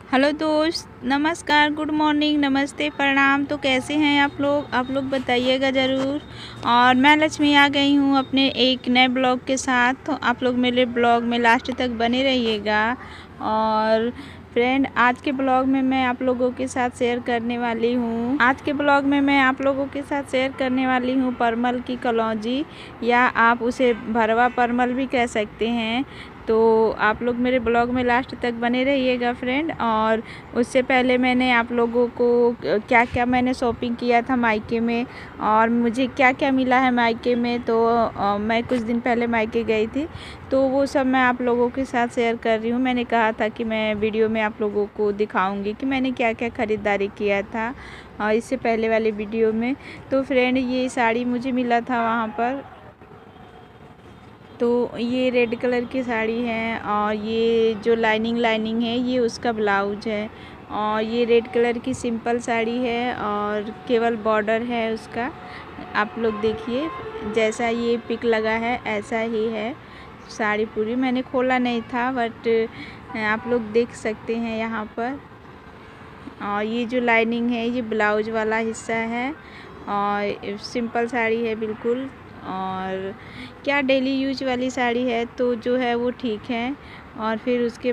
Hello दोस्त, नमस्कार, good morning, नमस्ते, प्रणाम। तो कैसे हैं आप लोग बताइएगा ज़रूर। और मैं लक्ष्मी आ गई हूँ अपने एक नए ब्लॉग के साथ। तो आप लोग मेरे ब्लॉग में लास्ट तक बने रहिएगा। और फ्रेंड, आज के ब्लॉग में मैं आप लोगों के साथ शेयर करने वाली हूँ परमल की कलौंजी, या आप उसे भरवा परमल भी कह सकते हैं। तो आप लोग मेरे ब्लॉग में लास्ट तक बने रहिएगा फ्रेंड। और उससे पहले मैंने आप लोगों को क्या क्या मैंने शॉपिंग किया था मायके में, और मुझे क्या क्या मिला है मायके में। तो मैं कुछ दिन पहले मायके गई थी, तो वो सब मैं आप लोगों के साथ शेयर कर रही हूँ। मैंने कहा था कि मैं वीडियो में आप लोगों को दिखाऊंगी कि मैंने क्या क्या ख़रीदारी किया था इससे पहले वाले वीडियो में। तो फ्रेंड, ये साड़ी मुझे मिला था वहाँ पर। तो ये रेड कलर की साड़ी है, और ये जो लाइनिंग है ये उसका ब्लाउज है। और ये रेड कलर की सिंपल साड़ी है और केवल बॉर्डर है उसका। आप लोग देखिए, जैसा ये पिक लगा है ऐसा ही है साड़ी पूरी। मैंने खोला नहीं था, बट आप लोग देख सकते हैं यहाँ पर। और ये जो लाइनिंग है ये ब्लाउज वाला हिस्सा है, और सिंपल साड़ी है बिल्कुल। और क्या डेली यूज वाली साड़ी है, तो जो है वो ठीक है। और फिर उसके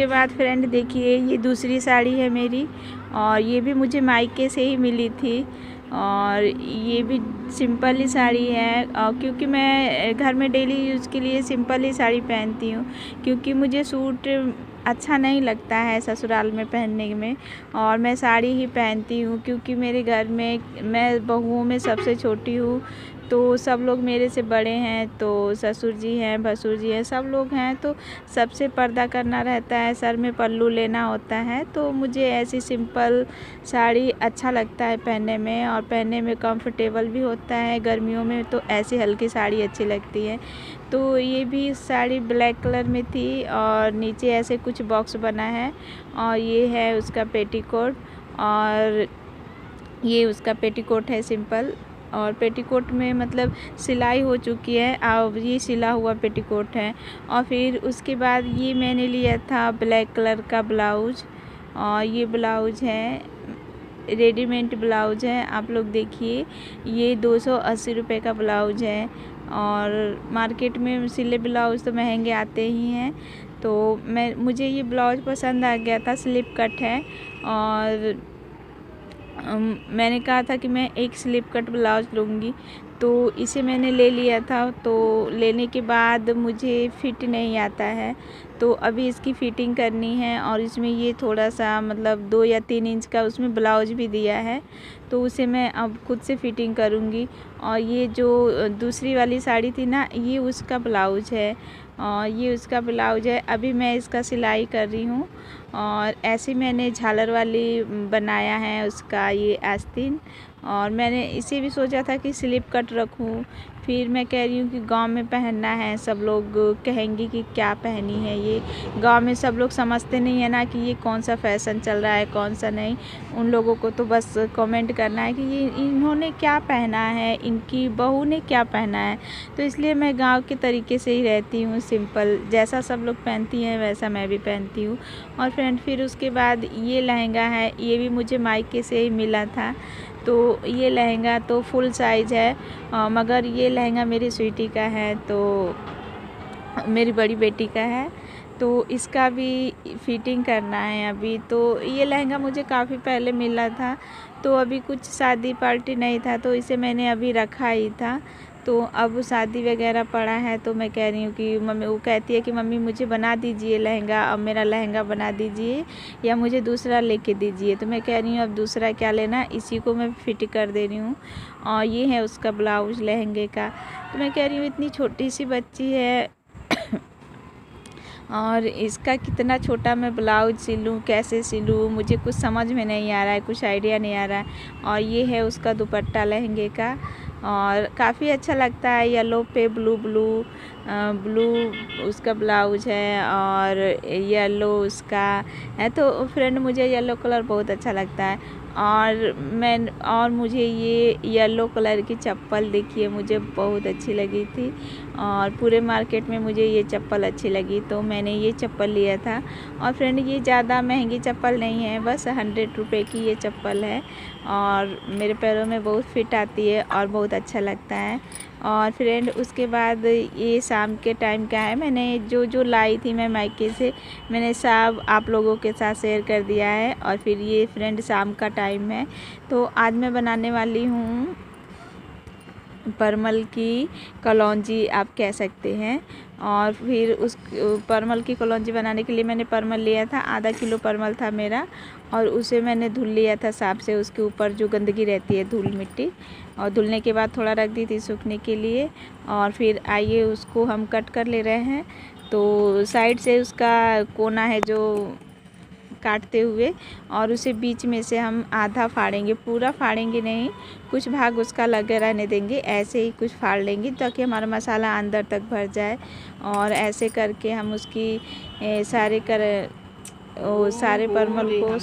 बाद फ्रेंड देखिए, ये दूसरी साड़ी है मेरी, और ये भी मुझे मायके से ही मिली थी। और ये भी सिंपल ही साड़ी है, क्योंकि मैं घर में डेली यूज़ के लिए सिंपल ही साड़ी पहनती हूँ, क्योंकि मुझे सूट अच्छा नहीं लगता है ससुराल में पहनने में। और मैं साड़ी ही पहनती हूँ, क्योंकि मेरे घर में मैं बहुओं में सबसे छोटी हूँ। तो सब लोग मेरे से बड़े हैं, तो ससुर जी हैं, भसुर जी हैं, सब लोग हैं। तो सबसे पर्दा करना रहता है, सर में पल्लू लेना होता है। तो मुझे ऐसी सिंपल साड़ी अच्छा लगता है पहनने में, और पहनने में कंफर्टेबल भी होता है। गर्मियों में तो ऐसी हल्की साड़ी अच्छी लगती है। तो ये भी साड़ी ब्लैक कलर में थी, और नीचे ऐसे कुछ बॉक्स बना है, और ये है उसका पेटीकोट। और ये उसका पेटीकोट है सिंपल। और पेटीकोट में मतलब सिलाई हो चुकी है, अब ये सिला हुआ पेटीकोट है। और फिर उसके बाद ये मैंने लिया था ब्लैक कलर का ब्लाउज, और ये ब्लाउज है, रेडीमेड ब्लाउज है। आप लोग देखिए, ये 280 रुपये का ब्लाउज है। और मार्केट में सिले ब्लाउज तो महंगे आते ही हैं। तो मुझे ये ब्लाउज पसंद आ गया था, स्लिप कट है। और मैंने कहा था कि मैं एक स्लिप कट ब्लाउज लूँगी, तो इसे मैंने ले लिया था। तो लेने के बाद मुझे फिट नहीं आता है, तो अभी इसकी फ़िटिंग करनी है। और इसमें ये थोड़ा सा मतलब 2 या 3 इंच का उसमें ब्लाउज भी दिया है, तो उसे मैं अब खुद से फ़िटिंग करूँगी। और ये जो दूसरी वाली साड़ी थी ना, ये उसका ब्लाउज है, और ये उसका ब्लाउज है। अभी मैं इसका सिलाई कर रही हूँ। और ऐसे मैंने झालर वाली बनाया है उसका ये आस्तीन। और मैंने इसे भी सोचा था कि स्लिप कट रखूँ, फिर मैं कह रही हूँ कि गांव में पहनना है, सब लोग कहेंगे कि क्या पहनी है ये। गांव में सब लोग समझते नहीं है ना कि ये कौन सा फ़ैशन चल रहा है, कौन सा नहीं। उन लोगों को तो बस कमेंट करना है कि ये इन्होंने क्या पहना है, इनकी बहू ने क्या पहना है। तो इसलिए मैं गांव के तरीके से ही रहती हूँ, सिंपल जैसा सब लोग पहनती हैं वैसा मैं भी पहनती हूँ। और फ्रेंड, फिर उसके बाद ये लहंगा है, ये भी मुझे मायके से ही मिला था। तो ये लहंगा तो फुल साइज़ है, मगर ये लहंगा मेरी स्वीटी का है, तो मेरी बड़ी बेटी का है। तो इसका भी फिटिंग करना है अभी। तो ये लहंगा मुझे काफ़ी पहले मिला था, तो अभी कुछ शादी पार्टी नहीं था, तो इसे मैंने अभी रखा ही था। तो अब शादी वगैरह पड़ा है, तो मैं कह रही हूँ कि मम्मी, वो कहती है कि मम्मी मुझे बना दीजिए लहंगा, अब मेरा लहंगा बना दीजिए, या मुझे दूसरा लेके दीजिए। तो मैं कह रही हूँ अब दूसरा क्या लेना, इसी को मैं फिट कर दे रही हूँ। और ये है उसका ब्लाउज लहंगे का। तो मैं कह रही हूँ इतनी छोटी सी बच्ची है और इसका कितना छोटा मैं ब्लाउज सिलूँ, कैसे सिलूँ, मुझे कुछ समझ में नहीं आ रहा है, कुछ आइडिया नहीं आ रहा है। और ये है उसका दुपट्टा लहंगे का, और काफ़ी अच्छा लगता है, येलो पे ब्लू उसका ब्लाउज है, और येलो उसका है। तो फ्रेंड, मुझे येलो कलर बहुत अच्छा लगता है। और मुझे ये येलो कलर की चप्पल देखिए मुझे बहुत अच्छी लगी थी और पूरे मार्केट में मुझे ये चप्पल अच्छी लगी तो मैंने ये चप्पल लिया था। और फ्रेंड ये ज़्यादा महंगी चप्पल नहीं है, बस 100 रुपये की ये चप्पल है और मेरे पैरों में बहुत फिट आती है और बहुत अच्छा लगता है। और फ्रेंड उसके बाद ये शाम के टाइम का है, मैंने जो लाई थी मैं मायके से मैंने सब आप लोगों के साथ शेयर कर दिया है। और फिर ये फ्रेंड शाम का टाइम है तो आज मैं बनाने वाली हूँ परमल की कलौंजी आप कह सकते हैं। और फिर उस परमल की कलौंजी बनाने के लिए मैंने परमल लिया था, आधा किलो परमल था मेरा और उसे मैंने धुल लिया था साफ से, उसके ऊपर जो गंदगी रहती है धूल मिट्टी, और धुलने के बाद थोड़ा रख दी थी सूखने के लिए। और फिर आइए उसको हम कट कर ले रहे हैं। तो साइड से उसका कोना है जो काटते हुए और उसे बीच में से हम आधा फाड़ेंगे, पूरा फाड़ेंगे नहीं, कुछ भाग उसका लगे रहने देंगे, ऐसे ही कुछ फाड़ लेंगे ताकि हमारा मसाला अंदर तक भर जाए। और ऐसे करके हम उसकी सारे परमल को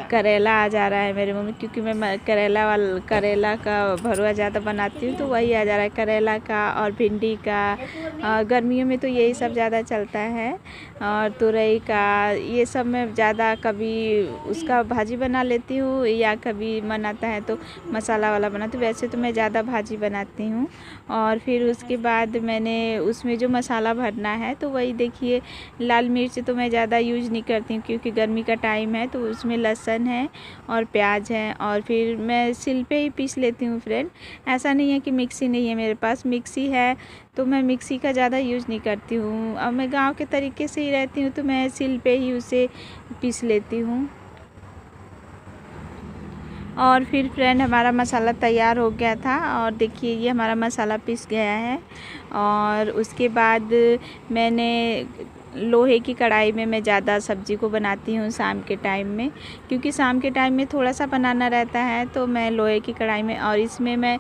करेला आ जा रहा है मेरे मुँह में क्योंकि मैं करेला का भरुआ ज़्यादा बनाती हूँ तो वही आ जा रहा है, करेला का और भिंडी का। गर्मियों में तो यही सब ज़्यादा चलता है और तुरई का, ये सब मैं ज़्यादा कभी उसका भाजी बना लेती हूँ या कभी मन आता है तो मसाला वाला बनाती हूँ, वैसे तो मैं ज़्यादा भाजी बनाती हूँ। और फिर उसके बाद मैंने उसमें जो मसाला भरना है तो वही देखिए, लाल मिर्च तो मैं ज़्यादा यूज नहीं करती हूँ क्योंकि गर्मी का टाइम है, तो उसमें लहसुन है और प्याज है और फिर मैं सिल पे ही पीस लेती हूँ फ्रेंड। ऐसा नहीं है कि मिक्सी नहीं है, मेरे पास मिक्सी है तो मैं मिक्सी का ज़्यादा यूज़ नहीं करती हूँ। अब मैं गांव के तरीके से ही रहती हूँ तो मैं सिल पे ही उसे पीस लेती हूँ। और फिर फ्रेंड हमारा मसाला तैयार हो गया था और देखिए ये हमारा मसाला पिस गया है। और उसके बाद मैंने लोहे की कढ़ाई में मैं ज़्यादा सब्ज़ी को बनाती हूँ शाम के टाइम में, क्योंकि शाम के टाइम में थोड़ा सा बनाना रहता है तो मैं लोहे की कढ़ाई में, और इसमें मैं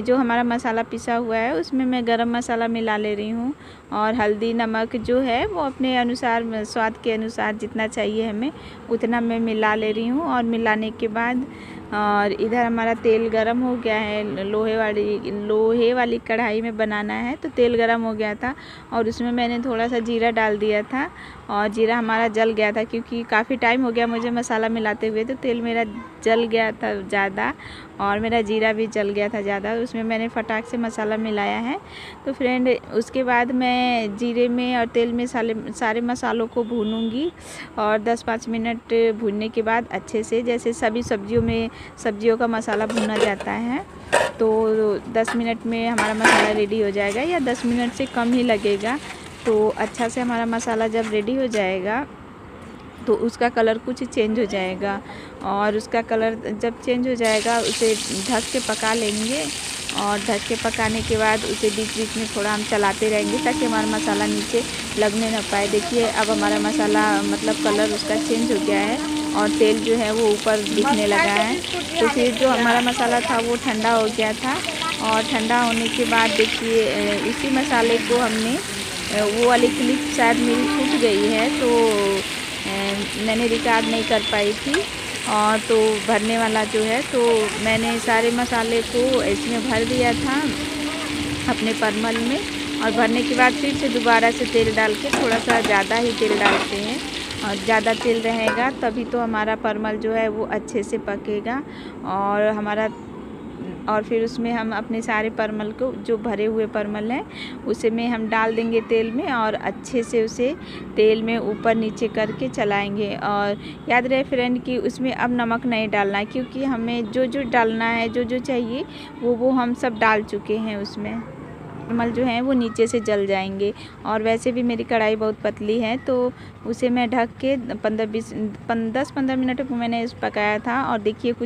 जो हमारा मसाला पिसा हुआ है उसमें मैं गरम मसाला मिला ले रही हूँ और हल्दी नमक जो है वो अपने अनुसार, स्वाद के अनुसार जितना चाहिए हमें उतना मैं मिला ले रही हूँ। और मिलाने के बाद और इधर हमारा तेल गरम हो गया है, लोहे वाली कढ़ाई में बनाना है तो तेल गरम हो गया था और उसमें मैंने थोड़ा सा जीरा डाल दिया था और जीरा हमारा जल गया था क्योंकि काफ़ी टाइम हो गया मुझे मसाला मिलाते हुए, तो तेल मेरा जल गया था ज़्यादा और मेरा जीरा भी जल गया था ज़्यादा, उसमें मैंने फटाक से मसाला मिलाया है। तो फ्रेंड उसके बाद मैं जीरे में और तेल में सारे मसालों को भूनूंगी और 10-5 मिनट भूनने के बाद अच्छे से, जैसे सभी सब्जियों का मसाला भुना जाता है तो 10 मिनट में हमारा मसाला रेडी हो जाएगा या 10 मिनट से कम ही लगेगा। तो अच्छा से हमारा मसाला जब रेडी हो जाएगा तो उसका कलर कुछ चेंज हो जाएगा और उसका कलर जब चेंज हो जाएगा उसे ढक के पका लेंगे और ढक के पकाने के बाद उसे बीच बीच में थोड़ा हम चलाते रहेंगे ताकि हमारा मसाला नीचे लगने ना पाए। देखिए अब हमारा मसाला मतलब कलर उसका चेंज हो गया है और तेल जो है वो ऊपर दिखने लगा है। तो फिर जो हमारा मसाला था वो ठंडा हो गया था और ठंडा होने के बाद देखिए इसी मसाले को हमने, वो वाली क्लिप शायद मेरी छूट गई है तो मैंने रिकॉर्ड नहीं कर पाई थी, और तो भरने वाला जो है तो मैंने सारे मसाले को इसमें भर दिया था अपने परमल में। और भरने के बाद फिर से दोबारा से तेल डाल के, थोड़ा सा ज़्यादा ही तेल डालते हैं और ज़्यादा तेल रहेगा तभी तो हमारा परमल जो है वो अच्छे से पकेगा। और फिर उसमें हम अपने सारे परमल को, जो भरे हुए परमल हैं उसे में हम डाल देंगे तेल में और अच्छे से उसे तेल में ऊपर नीचे करके चलाएंगे। और याद रहे फ्रेंड कि उसमें अब नमक नहीं डालना है क्योंकि हमें जो डालना है, जो चाहिए वो हम सब डाल चुके हैं उसमें। परमल जो हैं वो नीचे से जल जाएंगे और वैसे भी मेरी कढ़ाई बहुत पतली है तो उसे मैं ढक के 10-15 मिनट मैंने पकाया था। और देखिए कुछ